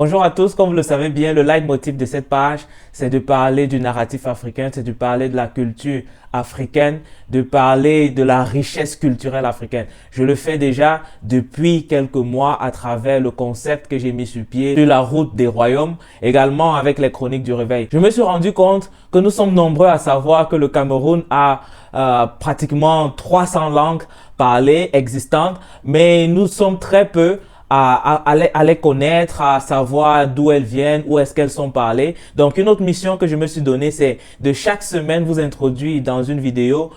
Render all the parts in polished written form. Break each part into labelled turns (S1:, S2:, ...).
S1: Bonjour à tous, comme vous le savez bien, le leitmotiv de cette page, c'est de parler du narratif africain, c'est de parler de la culture africaine, de parler de la richesse culturelle africaine. Je le fais déjà depuis quelques mois à travers le concept que j'ai mis sur pied de la route des royaumes, également avec les chroniques du réveil. Je me suis rendu compte que nous sommes nombreux à savoir que le Cameroun a pratiquement 300 langues parlées existantes, mais nous sommes très peu à les connaître, à savoir d'où elles viennent, où est-ce qu'elles sont parlées. Donc, une autre mission que je me suis donnée, c'est de chaque semaine vous introduire dans une vidéo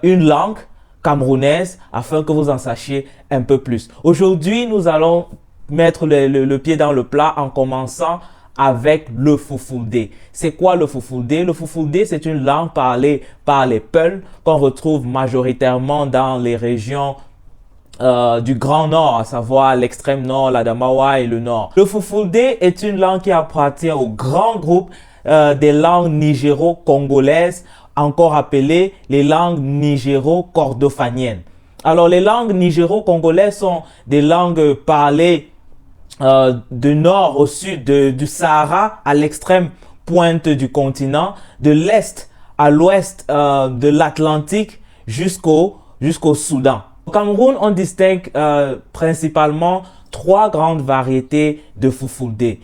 S1: une langue camerounaise afin que vous en sachiez un peu plus. Aujourd'hui, nous allons mettre le pied dans le plat en commençant avec le Fufulde. C'est quoi le Fufulde? Le Fufulde, c'est une langue parlée par les Peuls qu'on retrouve majoritairement dans les régions du Grand Nord, à savoir l'extrême nord, l'Adamawa et le nord. Le Fufulde est une langue qui appartient au grand groupe des langues nigéro-congolaises, encore appelées les langues nigéro-kordofaniennes. Alors, les langues nigéro-congolaises sont des langues parlées du nord au sud du Sahara, à l'extrême pointe du continent, de l'est à l'ouest de l'Atlantique jusqu'au Soudan. Au Cameroun, on distingue principalement trois grandes variétés de Fufulde.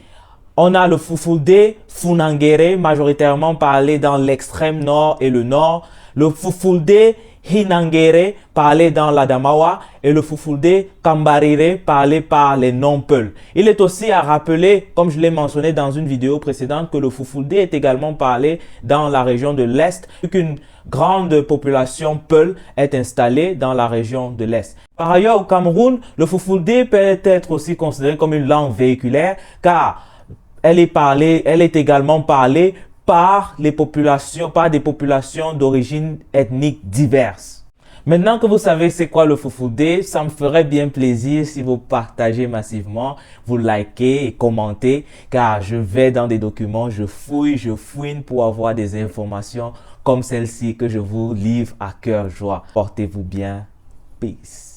S1: On a le Fufulde Funangere, majoritairement parlé dans l'extrême nord et le nord. Le Fufulde Hinangere, parlé dans l'Adamawa, et le Fufulde Kambarire, parlé par les non-Peuls. Il est aussi à rappeler, comme je l'ai mentionné dans une vidéo précédente, que le Fufulde est également parlé dans la région de l'Est, vu qu'une grande population Peul est installée dans la région de l'Est. Par ailleurs, au Cameroun, le Fufulde peut être aussi considéré comme une langue véhiculaire, car elle est également parlée par des populations d'origine ethnique diverses. Maintenant que vous savez c'est quoi le Fufulde, ça me ferait bien plaisir si vous partagez massivement, vous likez et commentez, car je vais dans des documents, je fouine pour avoir des informations comme celle-ci que je vous livre à cœur joie. Portez-vous bien. Peace.